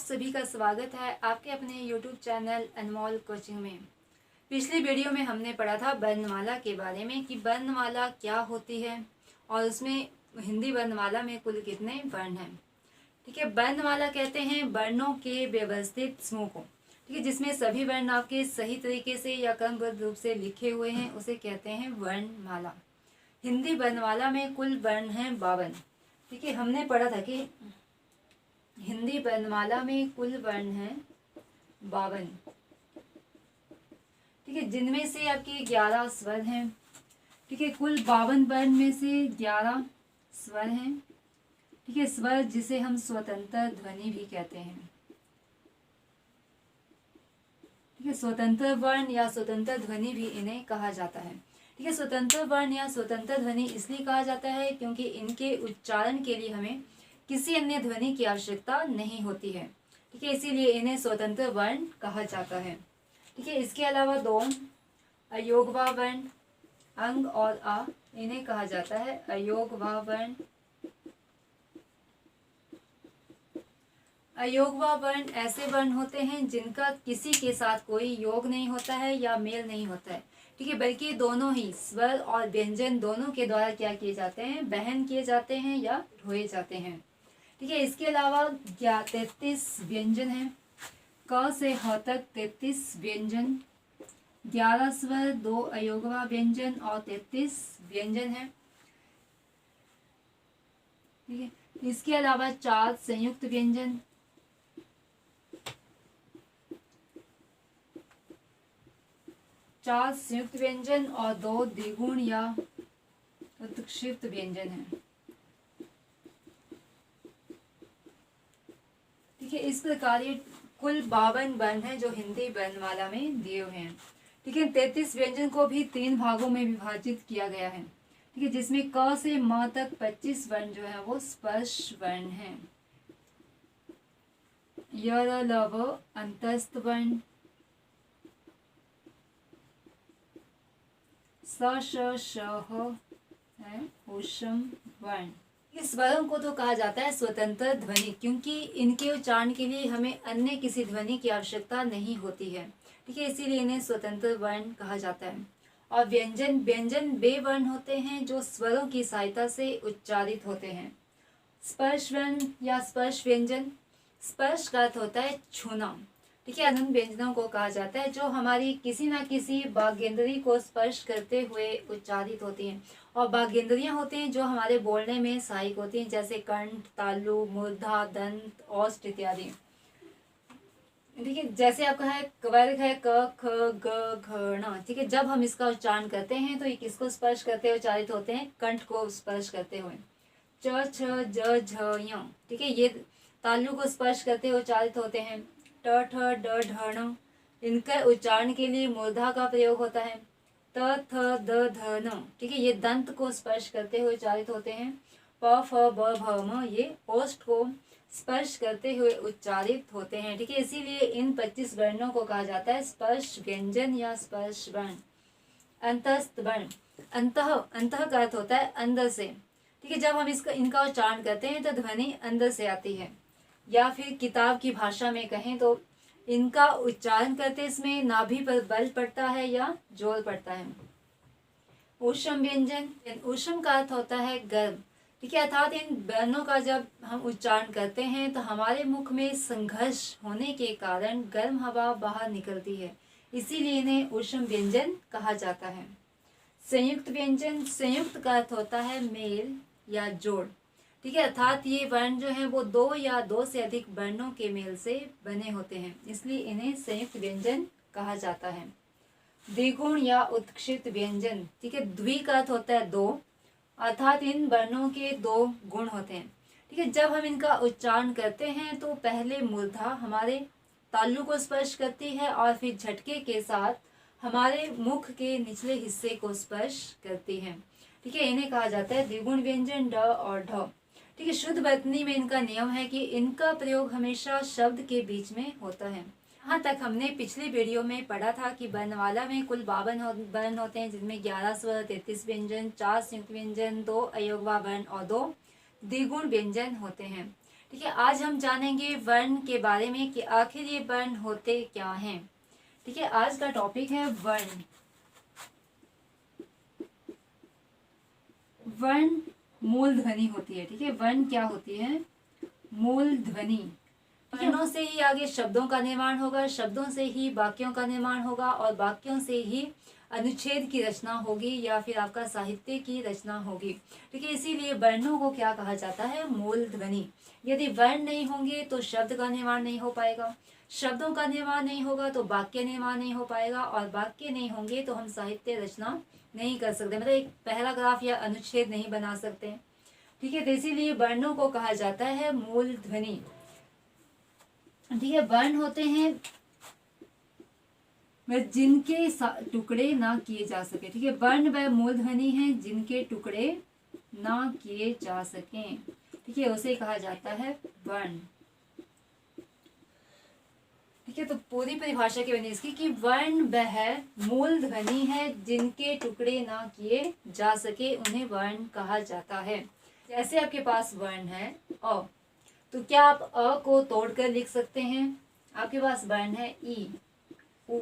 सभी का स्वागत है आपके अपने YouTube चैनल अनमोल कोचिंग में। पिछली वीडियो में हमने पढ़ा था वर्णमाला के बारे में कि वर्णमाला क्या होती है और उसमें हिंदी वर्णमाला में कुल कितने वर्ण हैं। ठीक है, वर्णमाला कहते हैं वर्णों के व्यवस्थित समूह को, ठीक है, जिसमें सभी वर्ण आपके सही तरीके से या क्रमबद्ध रूप से लिखे हुए हैं, उसे कहते हैं वर्णमाला। हिंदी वर्णमाला में कुल वर्ण हैं 52। ठीक है, हमने पढ़ा था कि हिंदी वर्णमाला में कुल वर्ण हैं 52। ठीक है, जिनमें से आपके 11 स्वर हैं। ठीक है, कुल 52 वर्ण में से 11 स्वर हैं। ठीक है, स्वर जिसे हम स्वतंत्र ध्वनि भी कहते हैं। ठीक है, स्वतंत्र वर्ण या स्वतंत्र ध्वनि भी इन्हें कहा जाता है। ठीक है, स्वतंत्र वर्ण या स्वतंत्र ध्वनि इसलिए कहा जाता है क्योंकि इनके उच्चारण के लिए हमें किसी अन्य ध्वनि की आवश्यकता नहीं होती है। ठीक है, इसीलिए इन्हें स्वतंत्र वर्ण कहा जाता है। ठीक है, इसके अलावा दो अयोगवा वर्ण अंग और आ, इन्हें कहा जाता है अयोगवा वर्ण। अयोगवा वर्ण ऐसे वर्ण होते हैं जिनका किसी के साथ कोई योग नहीं होता है या मेल नहीं होता है। ठीक है, बल्कि दोनों ही स्वर और व्यंजन दोनों के द्वारा क्या किए जाते हैं, वहन किए जाते हैं या ढोए जाते हैं। ठीक है, इसके अलावा 33 व्यंजन हैं। क से ह तक 33 व्यंजन, 11 स्वर, 2 अयोगवा व्यंजन और 33 व्यंजन हैं। ठीक है, इसके अलावा 4 संयुक्त व्यंजन, 4 संयुक्त व्यंजन और 2 द्विगुण या उत्क्षिप्त व्यंजन हैं। ठीक है, इस प्रकार ये कुल 52 वर्ण हैं जो हिंदी वर्णमाला में दिए हुए हैं। ठीक है, 33 व्यंजन को भी 3 भागों में विभाजित किया गया है। ठीक है, जिसमें क से म तक 25 वर्ण जो है वो स्पर्श वर्ण हैं। य र ल व अंतस्थ वर्ण, स श श ह है ऊष्म वर्ण। इस स्वरों को तो कहा जाता है स्वतंत्र ध्वनि क्योंकि इनके उच्चारण के लिए हमें अन्य किसी ध्वनि की आवश्यकता नहीं होती है। ठीक है, इसीलिए इन्हें स्वतंत्र वर्ण कहा जाता है। और व्यंजन वे वर्ण होते हैं जो स्वरों की सहायता से उच्चारित होते हैं। स्पर्श वर्ण या स्पर्श व्यंजन, स्पर्श का अर्थ होता है छूना। ठीक है, उन व्यंजनों को कहा जाता है जो हमारी किसी न किसी वाग्येंद्री को स्पर्श करते हुए उच्चारित होती हैं। और वाग्येंद्रियां होते हैं जो हमारे बोलने में सहायक होती हैं, जैसे कंठ, तालु, मूर्धा, दंत, ओष्ठ इत्यादि। ठीक है, जैसे आपका है वर्ग है क ख ग घ ण। ठीक है, जब हम इसका उच्चारण करते हैं तो ये किसको स्पर्श करते हुए उच्चारित होते हैं, कंठ को स्पर्श करते हुए। च छ ज झ य। ठीक है, ये तालु को स्पर्श करते हुए उच्चारित होते हैं। ट ठ ड ढ ण, इनके उच्चारण के लिए मूर्धा का प्रयोग होता है। त थ द ध न। ठीक है, ये दंत को स्पर्श करते हुए उच्चारित होते हैं। प फ ब भ म, ये ओष्ठ को स्पर्श करते हुए उच्चारित होते हैं। ठीक है, इसीलिए इन 25 वर्णों को कहा जाता है स्पर्श व्यंजन या स्पर्श वर्ण। अंतस्थ वर्ण, अंतः का अर्थ होता है अंदर से। ठीक है, जब हम इनका उच्चारण करते हैं तो ध्वनि अंदर से आती है, या फिर किताब की भाषा में कहें तो इनका उच्चारण करते इसमें नाभि पर बल पड़ता है या जोर पड़ता है। ऊष्म व्यंजन, ऊष्म का अर्थ होता है गर्म। ठीक है, अर्थात इन वर्णों का जब हम उच्चारण करते हैं तो हमारे मुख में संघर्ष होने के कारण गर्म हवा बाहर निकलती है, इसीलिए इन्हें ऊष्म व्यंजन कहा जाता है। संयुक्त व्यंजन, संयुक्त का अर्थ होता है मेल या जोड़। ठीक है, अर्थात ये वर्ण जो है वो 2 या 2 से अधिक वर्णों के मेल से बने होते हैं, इसलिए इन्हें संयुक्त व्यंजन कहा जाता है। द्विगुण या उत्क्षिप्त व्यंजन, ठीक है, द्वि का अर्थ होता है 2, अर्थात इन वर्णों के 2 गुण होते हैं। ठीक है, जब हम इनका उच्चारण करते हैं तो पहले मूर्धा हमारे तालु को स्पर्श करती है और फिर झटके के साथ हमारे मुख के निचले हिस्से को स्पर्श करती है। ठीक है, इन्हें कहा जाता है द्विगुण व्यंजन ड और ढ। ठीक है, शुद्ध वर्तनी में इनका नियम है कि इनका प्रयोग हमेशा शब्द के बीच में होता है। यहाँ तक हमने पिछली वीडियो में पढ़ा था कि वर्णमाला में कुल 52 वर्ण होते हैं, जिनमें 11 स्वर, 33 व्यंजन, 4 संयुक्त व्यंजन, 2 अयोगवा वर्ण और 2 द्विगुण व्यंजन होते हैं। ठीक है, आज हम जानेंगे वर्ण के बारे में कि आखिर ये वर्ण होते क्या हैं। ठीक है, आज का टॉपिक है वर्ण। वर्ण मूल ध्वनि होती है। ठीक है, वर्ण क्या होती है? मूल ध्वनि। वर्णों से ही आगे शब्दों का निर्माण होगा, शब्दों से ही वाक्यों का निर्माण होगा और वाक्यों से ही अनुच्छेद की रचना होगी या फिर आपका साहित्य की रचना होगी। ठीक है, इसीलिए वर्णों को क्या कहा जाता है? मूल ध्वनि। यदि वर्ण नहीं होंगे तो शब्द का निर्माण नहीं हो पाएगा, शब्दों का निर्माण नहीं होगा तो वाक्य निर्माण नहीं हो पाएगा और वाक्य नहीं होंगे तो हम साहित्य रचना नहीं कर सकते, मतलब एक पैराग्राफ या अनुच्छेद नहीं बना सकते। ठीक है, तो इसीलिए वर्णों को कहा जाता है मूल ध्वनि। ठीक है, वर्ण होते हैं जिनके टुकड़े ना किए जा सके। ठीक है, वर्ण व मूल ध्वनि है जिनके टुकड़े ना किए जा सकें। ठीक है, उसे कहा जाता है वर्ण। ठीक है, तो पूरी परिभाषा की बनी इसकी कि वर्ण वह मूल ध्वनि है जिनके टुकड़े ना किए जा सके, उन्हें वर्ण कहा जाता है। जैसे आपके पास वर्ण है अ, तो क्या आप अ को तोड़कर लिख सकते हैं? आपके पास वर्ण है ई, उ,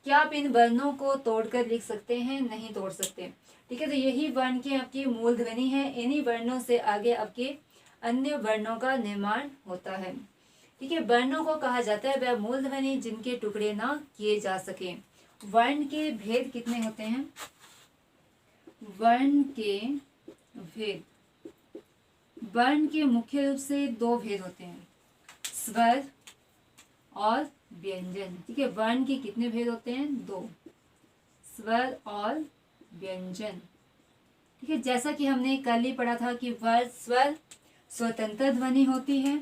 क्या आप इन वर्णों को तोड़कर लिख सकते हैं? नहीं तोड़ सकते। ठीक है, तो यही वर्ण की आपकी मूल ध्वनि है। इन्हीं वर्णों से आगे आपके अन्य वर्णों का निर्माण होता है। ठीक है, वर्णों को कहा जाता है वह मूल ध्वनि जिनके टुकड़े ना किए जा सके। वर्ण के भेद कितने होते हैं? वर्ण के भेद, वर्ण के मुख्य रूप से दो भेद होते हैं, स्वर और व्यंजन। ठीक है, वर्ण के कितने भेद होते हैं? दो, स्वर और व्यंजन। ठीक है, जैसा कि हमने कल ही पढ़ा था कि स्वर स्वतंत्र ध्वनि होती है।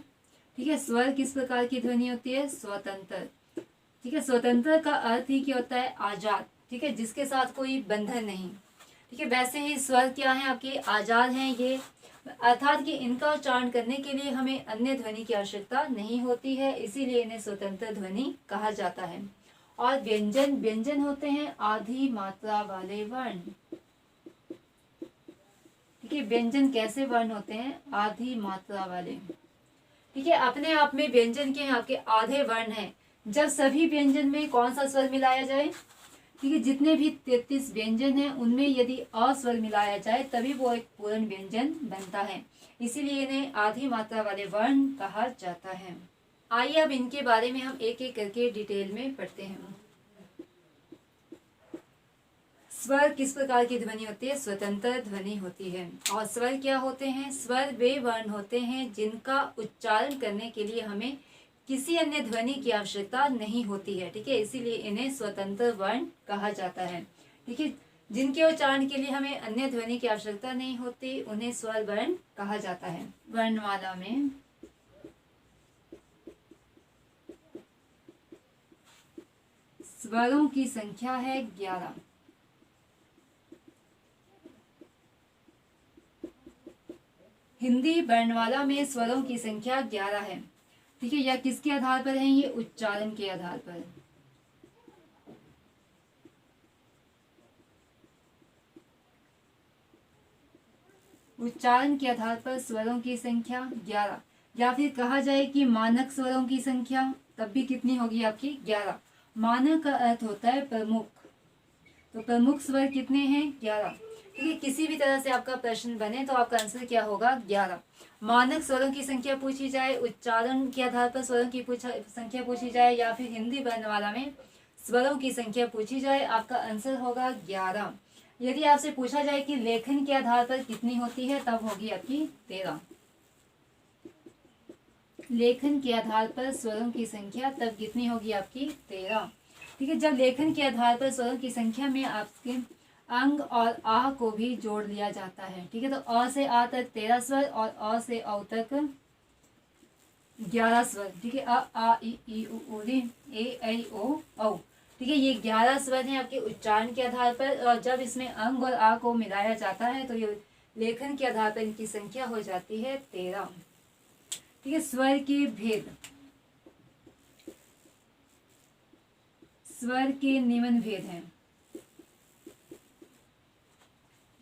ठीक है, स्वर किस प्रकार की ध्वनि होती है? स्वतंत्र। ठीक है, स्वतंत्र का अर्थ ही क्या होता है? आजाद। ठीक है, जिसके साथ कोई बंधन नहीं। ठीक है, वैसे ही स्वर क्या है? आपके आजाद हैं ये, अर्थात कि इनका उच्चारण करने के लिए हमें अन्य ध्वनि की आवश्यकता नहीं होती है, इसीलिए इन्हें स्वतंत्र ध्वनि कहा जाता है। और व्यंजन, व्यंजन होते हैं आधी मात्रा वाले वर्ण। ठीक है, व्यंजन कैसे वर्ण होते हैं? आधी मात्रा वाले। ठीक है, अपने आप में व्यंजन के आपके आधे वर्ण हैं। जब सभी व्यंजन में कौन सा स्वर मिलाया जाए? ठीक है, जितने भी 33 व्यंजन हैं उनमें यदि अ स्वर मिलाया जाए तभी वो एक पूर्ण व्यंजन बनता है, इसीलिए इन्हें आधी मात्रा वाले वर्ण कहा जाता है। आइए अब इनके बारे में हम एक एक करके डिटेल में पढ़ते हैं। स्वर किस प्रकार की ध्वनि होती है? स्वतंत्र ध्वनि होती है। और स्वर क्या होते हैं? स्वर वे वर्ण होते हैं जिनका उच्चारण करने के लिए हमें किसी अन्य ध्वनि की आवश्यकता नहीं होती है। ठीक है, इसीलिए इन्हें स्वतंत्र वर्ण कहा जाता है। ठीक है, जिनके उच्चारण के लिए हमें अन्य ध्वनि की आवश्यकता नहीं होती उन्हें स्वर वर्ण कहा जाता है। वर्णमाला में स्वरों की संख्या है 11। हिंदी वर्णमाला में स्वरों की संख्या 11 है। ठीक है, यह किसके आधार पर है? ये उच्चारण के आधार पर। उच्चारण के आधार पर स्वरों की संख्या 11, या फिर कहा जाए कि मानक स्वरों की संख्या तब भी कितनी होगी आपकी? 11। मानक का अर्थ होता है प्रमुख, तो प्रमुख स्वर कितने हैं? 11। ठीक है, किसी भी तरह से आपका प्रश्न बने तो आपका आंसर क्या होगा? 11। मानक स्वरों की संख्या पूछी जाए, उच्चारण के आधार पर स्वरों की संख्या पूछी जाए, या फिर हिंदी वर्णमाला में स्वरों की संख्या पूछी जाए, आपका आंसर होगा 11। यदि आपसे पूछा जाए कि लेखन के आधार पर कितनी होती है, तब होगी आपकी 13। लेखन के आधार पर स्वरों की संख्या तब कितनी होगी? आपकी 13। ठीक है, जब लेखन के आधार पर स्वरों की संख्या में आपके अंग और आ को भी जोड़ लिया जाता है। ठीक है, तो अ से आ तक 13 स्वर और अ से औ तक 11 स्वर। ठीक है, अ आ ई उ ए ऐ ओ औ। ठीक है, ये 11 स्वर हैं आपके उच्चारण के आधार पर, और जब इसमें अंग और आ को मिलाया जाता है तो ये लेखन के आधार पर इनकी संख्या हो जाती है 13। ठीक है, स्वर के भेद, स्वर के निम्न भेद हैं।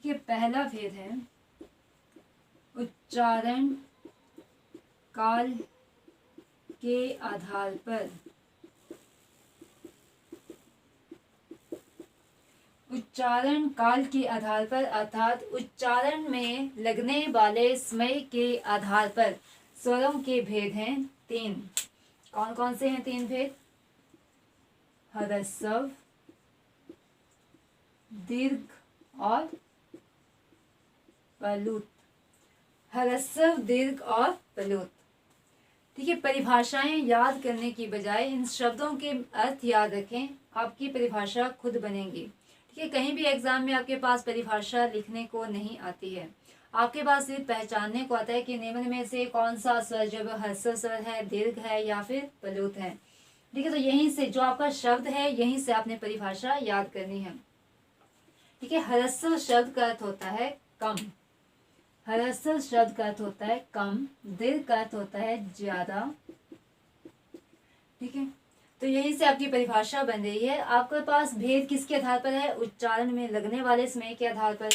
ठीक है, पहला भेद है उच्चारण काल के आधार पर उच्चारण काल के आधार पर अर्थात उच्चारण में लगने वाले समय के आधार पर स्वरों के भेद हैं 3। कौन कौन से हैं 3 भेद? ह्रस्व, दीर्घ और प्लुत। ह्रस्व, दीर्घ और प्लुत। ठीक है, परिभाषाएं याद करने की बजाय इन शब्दों के अर्थ याद रखें, आपकी परिभाषा खुद बनेंगी। ठीक है, कहीं भी एग्जाम में आपके पास परिभाषा लिखने को नहीं आती है, आपके पास सिर्फ पहचानने को आता है कि निम्न में से कौन सा स्वर जब ह्रस्व स्वर है, दीर्घ है या फिर प्लुत है। ठीक है, तो यहीं से जो आपका शब्द है यहीं से आपने परिभाषा याद करनी है। ठीक है, ह्रस्व शब्द का अर्थ होता है कम, ह्रस्व शब्द का अर्थ होता है कम, दीर्घ का अर्थ होता है ज्यादा। ठीक है, तो यहीं से आपकी परिभाषा बन रही है। आपके पास भेद किसके आधार पर है? उच्चारण में लगने वाले समय के आधार पर।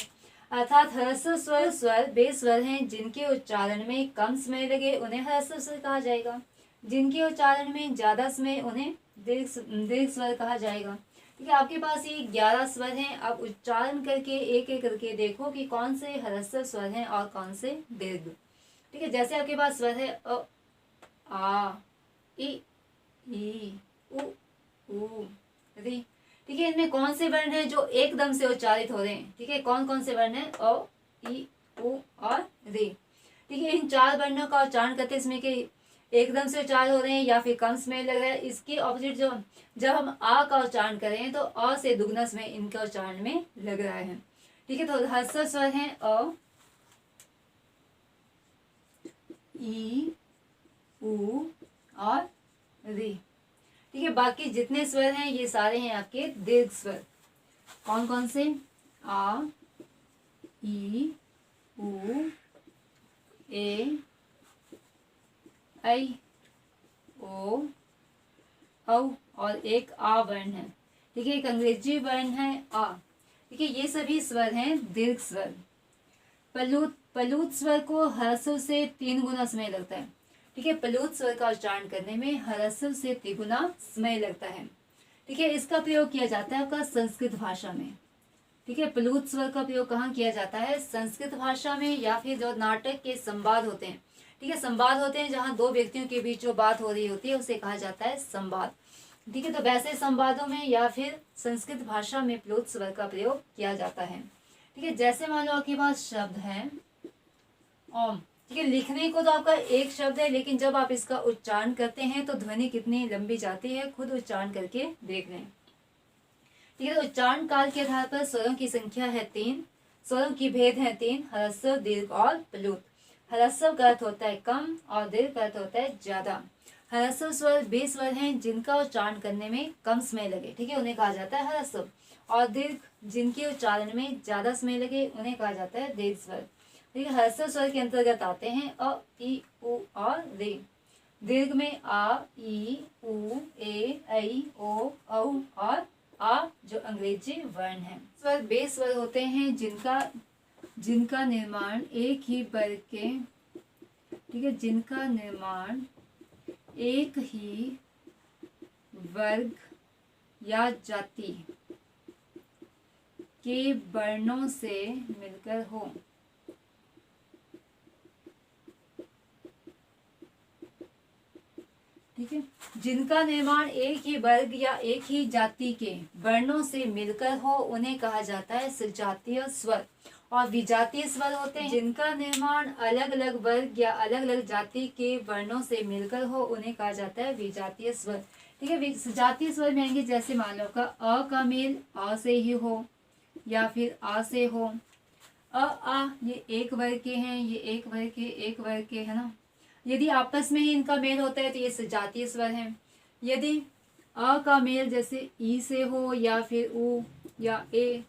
अर्थात ह्रस्व स्वर वे स्वर हैं जिनके उच्चारण में कम समय लगे, उन्हें ह्रस्व स्वर कहा जाएगा। जिनके उच्चारण में ज्यादा समय, उन्हें दीर्घ स्वर कहा जाएगा। ठीक है, आपके पास ये 11 स्वर हैं। आप उच्चारण करके एक एक करके देखो कि कौन से ह्रस्व स्वर हैं और कौन से दीर्घ। ठीक है, जैसे आपके पास स्वर है अ, आ, ई, उ, री। ठीक है, इनमें कौन से वर्ण हैं जो एकदम से उच्चारित हो रहे हैं? ठीक है, कौन कौन से वर्ण हैं? अ, ई, उ और री। ठीक है, इन 4 वर्णों का उच्चारण करते समय के एकदम से उच्चारण हो रहे हैं या फिर कम समय लग रहा है। इसके ऑपोजिट जो जब हम आ का उच्चारण करें तो अ से दुगना समय इनका उच्चारण में लग रहा है। ठीक है, तो ह्रस्व स्वर हैं अ, ई, उ और री। ठीक है, बाकी जितने स्वर हैं ये सारे हैं आपके दीर्घ स्वर। कौन कौन से? आ, ई, उ, ए, ऐ, ओ, औ और एक आ वर्ण है। ठीक है, एक अंग्रेजी वर्ण है आ। ठीक है, ये सभी स्वर हैं दीर्घ स्वर। प्लुत स्वर को ह्रस्व से 3 गुना समय लगता है। ठीक है, प्लुत स्वर का उच्चारण करने में ह्रस्व से 3 गुना समय लगता है। ठीक है, इसका प्रयोग किया जाता है आपका संस्कृत भाषा में। ठीक है, प्लुत स्वर का प्रयोग कहाँ किया जाता है? संस्कृत भाषा में, या फिर जो नाटक के संवाद होते हैं। ठीक है, संवाद होते हैं जहाँ 2 व्यक्तियों के बीच जो बात हो रही होती है उसे कहा जाता है संवाद। ठीक है, तो वैसे संवादों में या फिर संस्कृत भाषा में प्लुत स्वर का प्रयोग किया जाता है। ठीक है, जैसे मान लो आपके पास शब्द है ओम। ठीक है, लिखने को तो आपका एक शब्द है, लेकिन जब आप इसका उच्चारण करते हैं तो ध्वनि कितनी लंबी जाती है, खुद उच्चारण करके देख लें। ठीक है, तो उच्चारण काल के आधार पर स्वरों की संख्या है 3। स्वरों की भेद है 3, ह्रस्व, दीर्घ और प्लुत। ह्रस्व का अर्थ होता है कम और दीर्घ का अर्थ होता है ज्यादा। ह्रस्व स्वर वे स्वर हैं जिनका उच्चारण करने में कम समय लगे। ठीक है, उन्हें कहा जाता है ह्रस्व। और दीर्घ जिनके उच्चारण में ज्यादा समय लगे उन्हें कहा जाता है दीर्घ स्वर। ठीक है, ह्रस्व स्वर के अंतर्गत आते हैं अ, ई, उ और रे। दीर्घ में आ, ई, उ, ए, ऐ, ओ, औ और आ जो अंग्रेजी वर्ण है। स्वर वे स्वर होते हैं जिनका निर्माण एक ही वर्ग के, ठीक है, जिनका निर्माण एक ही वर्ग या जाति के वर्णों से मिलकर हो। ठीक है, जिनका निर्माण एक ही वर्ग या एक ही जाति के वर्णों से मिलकर हो उन्हें कहा जाता है सजातीय स्वर। और विजातीय स्वर होते हैं जिनका निर्माण अलग अलग वर्ग या अलग अलग जाति के वर्णों से मिलकर हो उन्हें कहा जाता है विजातीय स्वर। ठीक है, सजातीय स्वर में आएंगे जैसे मान लो का अ का मेल अ से ही हो या फिर आ से हो। अ आ ये एक वर्ग के हैं, ये एक वर्ग के है ना। यदि आपस में ही इनका मेल होता है तो ये सजातीय स्वर है। यदि अ का मेल जैसे ई से हो या फिर उ या ए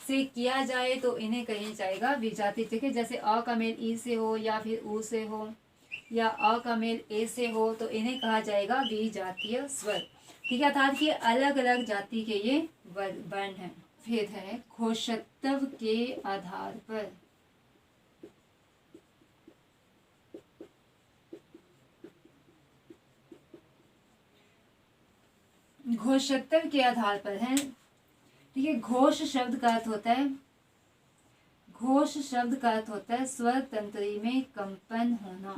से किया जाए तो इन्हें कहा जाएगा विजातीय। ठीक है, जैसे अ का मेल ई से हो या फिर उ से हो या अ का मेल ए से हो तो इन्हें कहा जाएगा विजातीय स्वर। ठीक है, अर्थात कि अलग अलग जाति के ये वर्ण हैं। भेद है घोषत्व के आधार पर। घोषत्व के आधार पर है। ठीक है, घोष शब्द का अर्थ होता है, घोष शब्द का अर्थ होता है स्वर तंत्री में कंपन होना।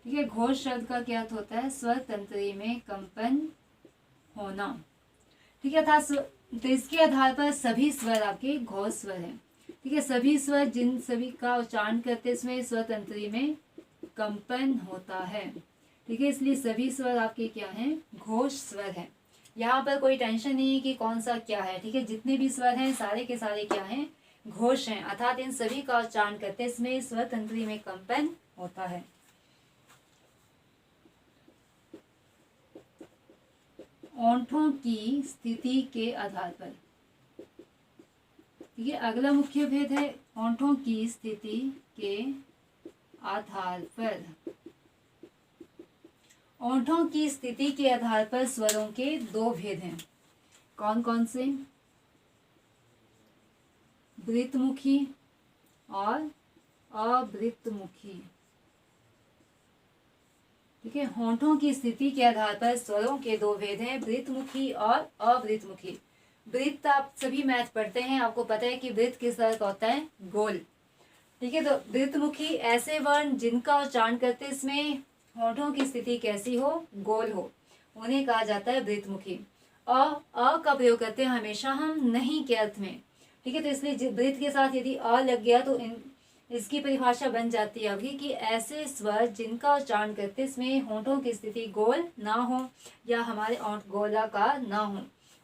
ठीक है, घोष शब्द का क्या अर्थ होता है? स्वर तंत्री में कंपन होना। ठीक है, तो इसके आधार पर सभी स्वर आपके घोष स्वर हैं। ठीक है, सभी स्वर जिन सभी का उच्चारण करते हैं इसमें स्वर तंत्री में कंपन होता है। ठीक है, इसलिए सभी स्वर आपके क्या हैं? घोष स्वर हैं। यहाँ पर कोई टेंशन नहीं है कि कौन सा क्या है। ठीक है, जितने भी स्वर हैं सारे के सारे क्या हैं? घोष हैं, अर्थात इन सभी का उच्चारण करते हैं इसमें स्वर तंत्री में कंपन होता है। ओंठों की स्थिति के आधार पर। ठीक है, अगला मुख्य भेद है ओंठों की स्थिति के आधार पर। ओंठों की स्थिति के आधार पर स्वरों के दो भेद हैं। कौन कौन से? वृत्तमुखी और अवृत्तमुखी। ठीक है, होंठों की स्थिति के आधार पर स्वरों के दो भेद हैं, वृत्तमुखी और अवृत्तमुखी। वृत्त आप सभी मैथ पढ़ते हैं, आपको पता है कि वृत्त किस तरह का होता है? गोल। ठीक है, तो वृत्तमुखी ऐसे वर्ण जिनका उच्चारण करते इसमें होंठों की स्थिति कैसी हो? गोल हो, उन्हें कहा जाता है वृत्तमुखी। अ का प्रयोग करते हैं हमेशा हम नहीं के अर्थ में। ठीक है, तो इसलिए वृत्त के साथ यदि अ लग गया तो इसकी परिभाषा बन जाती है अभी कि ऐसे स्वर जिनका उच्चारण करते इसमें होंठों की स्थिति गोल ना हो या हमारे ओंठ गोलाकार ना हो,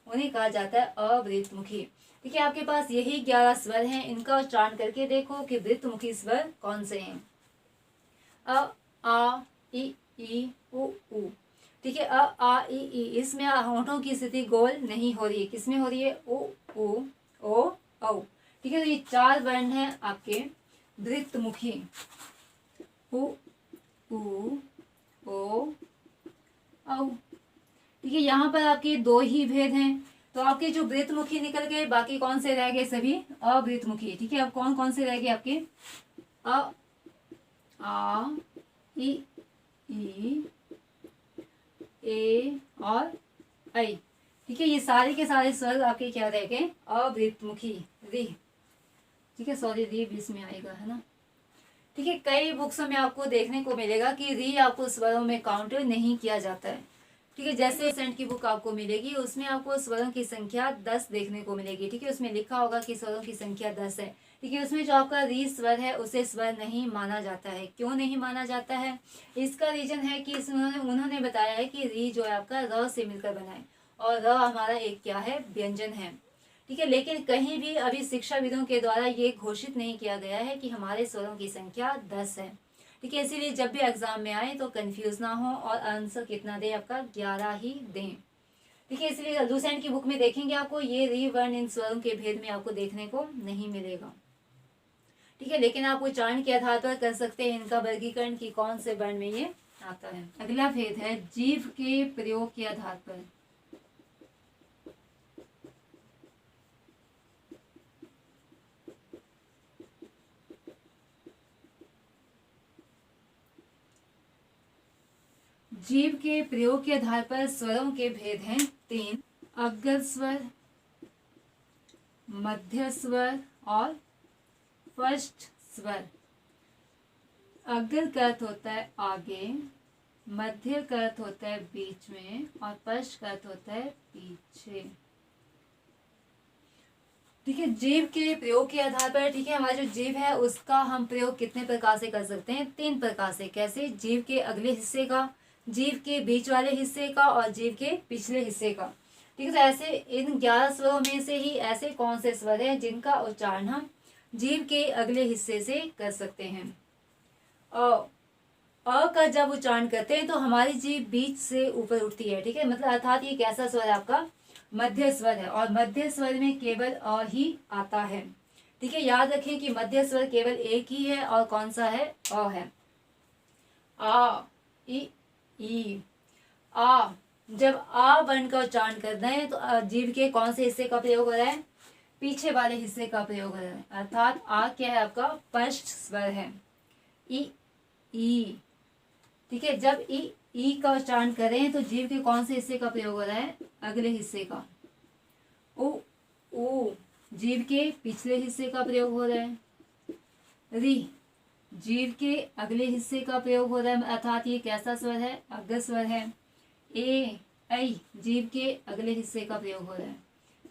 उन्हें कहा जाता है अवृत्तमुखी। ठीक है, आपके पास यही 11 स्वर हैं, इनका उच्चारण करके देखो कि वृत्तमुखी स्वर कौन से हैं। अ आ ई उ ऊ। ठीक है, अ आ ई इसमें होंठों की स्थिति गोल नहीं हो रही है, किसमें हो रही है? उ ऊ ओ औ। ठीक है, तो ये 4 वर्ण हैं आपके वृत्तमुखी। उ ऊ ओ औ। ठीक है, यहाँ पर आपके 2 ही भेद हैं, तो आपके जो वृत्तमुखी निकल गए, बाकी कौन से रह गए? सभी अवृत्तमुखी। ठीक है, अब कौन कौन से रह गए आपके? अ आ ई ए और ऐ। ठीक है, ये सारे के सारे स्वर आपके क्या रह गए? अवृत्तमुखी। री। ठीक है, सॉरी री बीच में आएगा, है ना। ठीक है, कई बुक्सों में आपको देखने को मिलेगा कि री आपको स्वरों में काउंट नहीं किया जाता है। ठीक है, जैसे सेंट की बुक आपको मिलेगी उसमें आपको स्वरों की संख्या 10 देखने को मिलेगी। ठीक है, उसमें लिखा होगा कि स्वरों की संख्या 10 है। ठीक है, उसमें जो आपका री स्वर है उसे स्वर नहीं माना जाता है। क्यों नहीं माना जाता है? इसका रीजन है कि उन्होंने बताया है कि री जो है आपका र से मिलकर बना है और र हमारा एक क्या है? व्यंजन है। ठीक है, लेकिन कहीं भी अभी शिक्षाविदों के द्वारा ये घोषित नहीं किया गया है कि हमारे स्वरों की संख्या 10 है। ठीक है, इसीलिए जब भी एग्जाम में आए तो कंफ्यूज ना हो और आंसर कितना दे? आपका 11 ही दें। ठीक है, इसलिए लूसेंट की बुक में देखेंगे आपको ये री वर्ण इन स्वरों के भेद में आपको देखने को नहीं मिलेगा। ठीक है, लेकिन आप उच्चारण के आधार पर कर सकते हैं इनका वर्गीकरण कि कौन से वर्ण में ये आता है। अगला भेद है जीभ के प्रयोग के आधार पर। जीभ के प्रयोग के आधार पर स्वरों के भेद हैं 3। अग्र स्वर, मध्य स्वर और फर्स्ट स्वर। अग्र का अर्थ होता है आगे, मध्य का अर्थ होता है बीच में और फर्स्ट का अर्थ होता है पीछे। ठीक है, जीभ के प्रयोग के आधार पर ठीक है हमारा जो जीभ है उसका हम प्रयोग कितने प्रकार से कर सकते हैं? 3 प्रकार से। कैसे? जीभ के अगले हिस्से का, जीभ के बीच वाले हिस्से का और जीभ के पिछले हिस्से का। ठीक है, तो ऐसे इन 11 स्वरों में से ही ऐसे कौन से स्वर हैं जिनका उच्चारण हम जीभ के अगले हिस्से से कर सकते हैं? अ का जब उच्चारण करते हैं तो हमारी जीभ बीच से ऊपर उठती है। ठीक है, मतलब अर्थात ये कैसा स्वर है? आपका मध्य स्वर है और मध्य स्वर में केवल अ ही आता है। ठीक है, याद रखें कि मध्य स्वर केवल एक ही है और कौन सा है? अ है। आ ई आ। जब आ वर्ण का उच्चारण करना है तो जीभ के कौन से हिस्से का प्रयोग हो रहा है? पीछे वाले हिस्से का प्रयोग हो रहा है, अर्थात आ क्या है? आपका फर्स्ट स्वर है। ई। ठीक है, जब ई ई का उच्चारण करें तो जीभ के कौन से हिस्से का प्रयोग हो रहा है? अगले हिस्से का। उ ऊ जीभ के पिछले हिस्से का प्रयोग हो रहा है। री जीभ के अगले हिस्से का प्रयोग हो रहा है, अर्थात ये कैसा स्वर है? अग्र स्वर है। ए ऐ जीभ के अगले हिस्से का प्रयोग हो रहा है,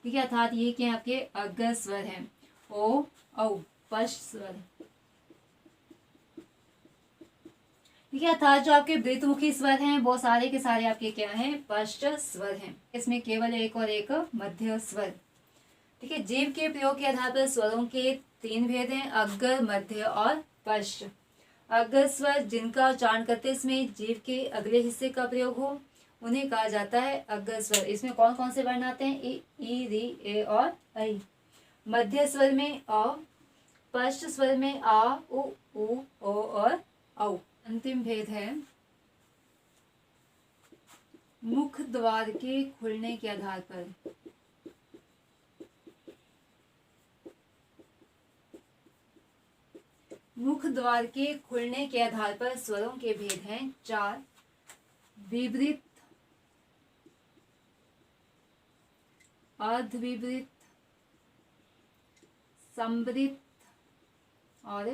ठीक है, अर्थात ये क्या आपके अग्र स्वर है। ओ औ पश्च स्वर, ठीक है, अर्थात जो आपके वृत्तमुखी स्वर हैं वो सारे के सारे आपके क्या हैं? पश्च स्वर हैं। इसमें केवल एक और एक मध्य स्वर, ठीक है। जीभ के प्रयोग के आधार पर स्वरों के 3 भेद हैं, अग्र, मध्य और पश्च। अग्र स्वर जिनका उच्चारण करते इसमें जीभ के अगले हिस्से का प्रयोग हो उन्हें कहा जाता है अग्र स्वर। इसमें कौन कौन से वर्ण आते हैं? ई, री, ए और ऐ। मध्य स्वर में अ, पश्च स्वर में आ, उ, ओ और औ। अंतिम भेद है मुख द्वार के खुलने के आधार पर। मुख द्वार के खुलने के आधार पर स्वरों के भेद हैं 4। विवृत, अर्धविवृत, संवृत और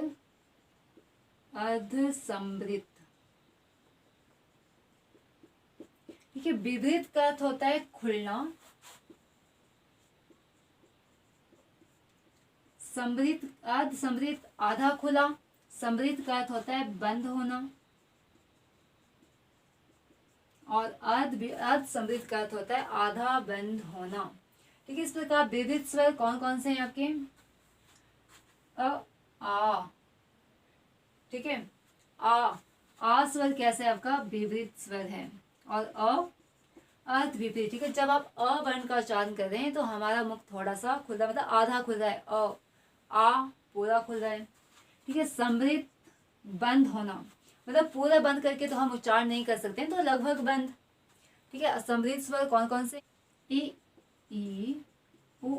अर्धसंवृत, ठीक है। विवृत का अर्थ होता है खुलना, संवृत अर्धसंवृत आधा खुला, संवृत का अर्थ होता है बंद होना और अर्धसंवृत का अर्थ होता है आधा बंद होना, ठीक है। इस प्रकार विवृत स्वर कौन कौन से हैं आपके? अ, आ, ठीक है, आ स्वर कैसे है आपका? विवृत स्वर है। और अर्धविपरीत, ठीक है। जब आप अ वर्ण का उच्चारण कर रहे हैं तो हमारा मुख थोड़ा सा खुला, मतलब आधा खुल रहा है, आ पूरा खुल रहा है, ठीक है। समृद्ध बंद होना, मतलब पूरा बंद करके तो हम उच्चारण नहीं कर सकते हैं, तो लगभग बंद, ठीक है। समृद्ध स्वर कौन कौन से? ई, उ,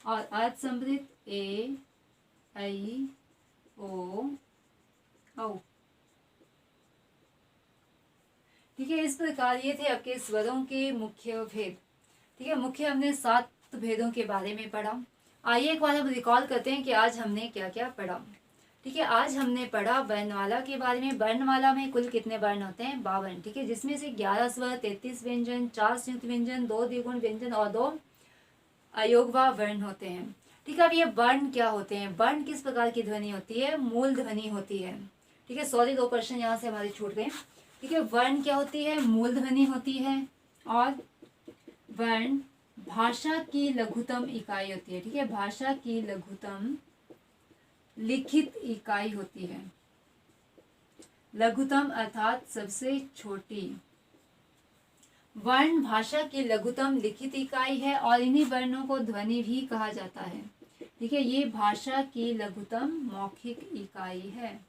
और अर्ध समृद्ध ए, ऐ, ओ, औ, ठीक है। इस प्रकार ये थे आपके स्वरों के मुख्य भेद, ठीक है। मुख्य हमने 7 भेदों के बारे में पढ़ा। आइए एक बार हम रिकॉल करते हैं कि आज हमने क्या क्या पढ़ा, ठीक है। आज हमने पढ़ा वर्णमाला के बारे में। वर्णमाला में कुल कितने वर्ण होते हैं? 52, ठीक है, जिसमें से 11 स्वर, 33 व्यंजन, 4 संयुक्त व्यंजन, 2 द्विगुण व्यंजन और 2 अयोगवा वर्ण होते हैं, ठीक है। अब ये वर्ण क्या होते हैं? वर्ण किस प्रकार की ध्वनि होती है? मूल ध्वनि होती है, ठीक है। सॉरी 2 क्वेश्चन यहाँ से हमारे छूट गए, ठीक है। वर्ण क्या होती है? मूल ध्वनि होती है। और वर्ण भाषा की लघुतम इकाई होती है, ठीक है। भाषा की लघुतम लिखित इकाई होती है। लघुतम अर्थात सबसे छोटी। वर्ण भाषा की लघुतम लिखित इकाई है और इन्हीं वर्णों को ध्वनि भी कहा जाता है, ठीक है। ये भाषा की लघुतम मौखिक इकाई है,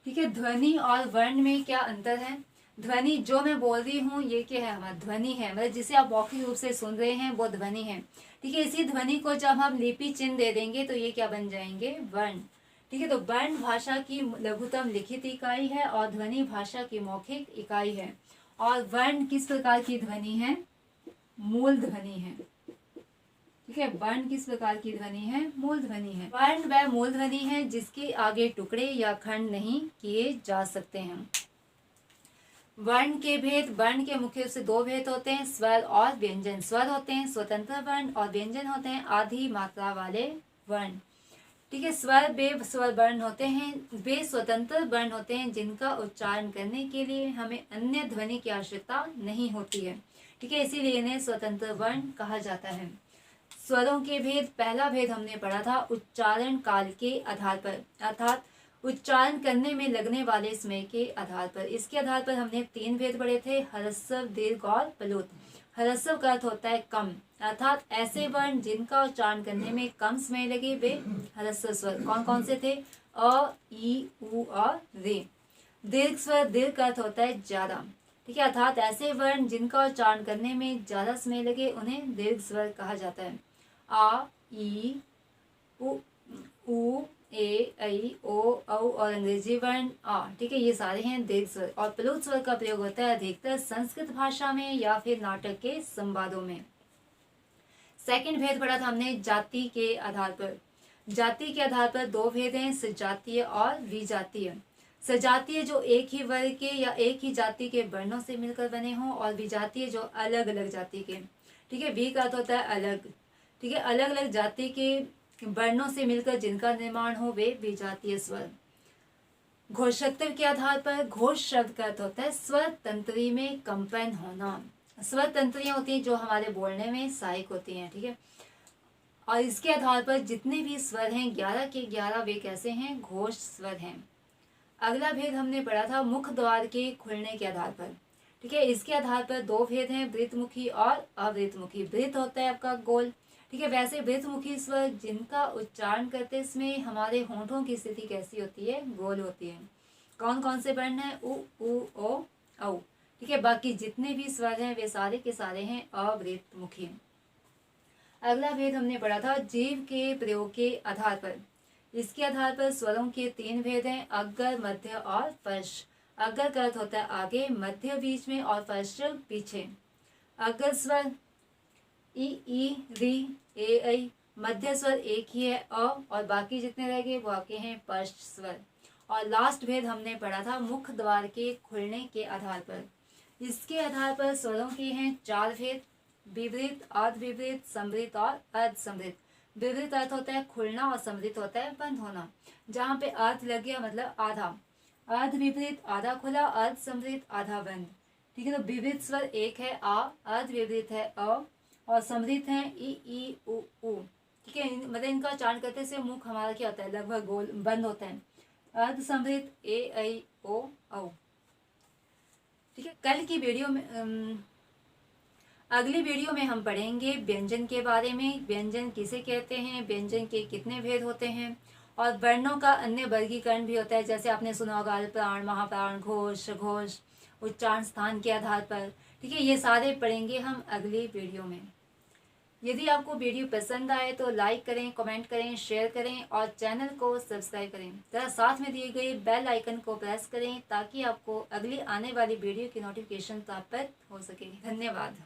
ठीक है। ध्वनि और वर्ण में क्या अंतर है? ध्वनि जो मैं बोल रही हूँ ये क्या है? हमारा ध्वनि है, मतलब जिसे आप मौखिक रूप से सुन रहे हैं वो ध्वनि है, ठीक है। इसी ध्वनि को जब हम लिपि चिन्ह दे देंगे तो ये क्या बन जाएंगे? वर्ण, ठीक है। तो वर्ण भाषा की लघुतम लिखित इकाई है और ध्वनि भाषा की मौखिक इकाई है। और वर्ण किस प्रकार की ध्वनि है? मूल ध्वनि है, ठीक है। वर्ण किस प्रकार की ध्वनि है? मूल ध्वनि है। वर्ण वह मूल ध्वनि है जिसके आगे टुकड़े या खंड नहीं किए जा सकते हैं। वर्ण के भेद, वर्ण के मुख्य रूप से 2 भेद होते हैं, स्वर और व्यंजन। स्वर होते हैं स्वतंत्र वर्ण और व्यंजन होते हैं आधी मात्रा वाले वर्ण, ठीक है। स्वर बेस्वर वर्ण होते हैं, वे स्वतंत्र वर्ण होते हैं जिनका उच्चारण करने के लिए हमें अन्य ध्वनि की आवश्यकता नहीं होती है, ठीक है। इसीलिए इन्हें स्वतंत्र वर्ण कहा जाता है। स्वरों के भेद, पहला भेद हमने पढ़ा था उच्चारण काल के आधार पर, अर्थात उच्चारण करने में लगने वाले समय के आधार पर। इसके आधार पर हमने 3 भेद पढ़े थे, ह्रस्व, दीर्घ और प्लुत। ह्रस्व का अर्थ होता है कम, अर्थात ऐसे वर्ण जिनका उच्चारण करने में कम समय लगे वे ह्रस्व स्वर। कौन कौन से थे? अ, ई, उ और रे। दीर्घ स्वर, दीर्घ का अर्थ होता है ज्यादा, ठीक है, अर्थात ऐसे वर्ण जिनका उच्चारण करने में ज्यादा समय लगे उन्हें दीर्घ स्वर कहा जाता है। आ, ई, उ, ए, ऐ, ओ, औ और अंग्रेजी वर्ण आ, ठीक है, ये सारे हैं दीर्घ स्वर। और प्लुत स्वर का प्रयोग होता है अधिकतर संस्कृत भाषा में या फिर नाटक के संवादों में। सेकंड भेद पढ़ा था हमने जाति के आधार पर। जाति के आधार पर दो भेद हैं, सजातीय और विजातीय। सजातीय जो एक ही वर्ग के या एक ही जाति के वर्णों से मिलकर बने हों, और विजातीय जो अलग अलग जाति के, ठीक है, वी का अर्थ होता है अलग, ठीक है, अलग अलग जाति के वर्णों से मिलकर जिनका निर्माण हो वे विजातीय स्वर। घोषत्व के आधार पर घोष शब्द का अर्थ होता है स्वर तंत्री में कंपन होना। स्वर तंत्रियां होती हैं जो हमारे बोलने में सहायक होती हैं, ठीक है, और इसके आधार पर जितने भी स्वर हैं 11 के 11 वे कैसे हैं, घोष स्वर हैं। अगला भेद हमने पढ़ा था मुख द्वार के खुलने के आधार पर, ठीक है, इसके आधार पर दो भेद हैं, वृत्तमुखी और अवृत्तमुखी। वृत्त होता है आपका गोल, ठीक है, वैसे वृत्तमुखी स्वर जिनका उच्चारण करते इसमें हमारे होंठों की स्थिति कैसी होती है, गोल होती है। कौन कौन से वर्ण हैं, उ, ओ, औ, ठीक है, बाकी जितने भी स्वर हैं वे सारे के सारे हैं अवृत्तमुखी। अगला भेद हमने पढ़ा था जीव के प्रयोग के आधार पर। इसके आधार पर स्वरों के 3 भेद हैं, अग्र, मध्य और फर्श। अग्र का अर्थ होता है आगे, मध्य बीच में और फर्श पीछे। अग्र स्वर ई, री, ए, ऐ। मध्य स्वर एक ही है अ, और बाकी जितने रह गए वो आपके हैं फर्श स्वर। और लास्ट भेद हमने पढ़ा था मुख द्वार के खुलने के आधार पर। इसके आधार पर स्वरों के हैं 4 भेद, विवृत, अर्धविवृत, समृत और अर्धसमृत। विवृत अर्थ होता है खुलना और समृत होता है बंद होना। जहाँ पे अर्ध लग गया मतलब आधा, अर्धविवृत आधा खुला, अर्धसमृत आधा बंद, ठीक है। तो विवृत स्वर एक है आ, अर्धविवृत है अ, और समृत है ई, उ, ठीक है, मतलब इनका उच्चारण करते से मुख हमारा क्या होता है, लगभग गोल बंद होता है। अर्धसमृत ए, ऐ, ओ, औ, ठीक है। कल की वीडियो में अगली वीडियो में हम पढ़ेंगे व्यंजन के बारे में, व्यंजन किसे कहते हैं, व्यंजन के कितने भेद होते हैं, और वर्णों का अन्य वर्गीकरण भी होता है, जैसे आपने सुना होगा अल्पप्राण, महाप्राण, घोष, घोष, उच्चारण स्थान के आधार पर, ठीक है। ये सारे पढ़ेंगे हम अगली वीडियो में। यदि आपको वीडियो पसंद आए तो लाइक करें, कमेंट करें, शेयर करें और चैनल को सब्सक्राइब करें तथा साथ में दिए गए बेल आइकन को प्रेस करें ताकि आपको अगली आने वाली वीडियो की नोटिफिकेशन प्राप्त हो सके। धन्यवाद।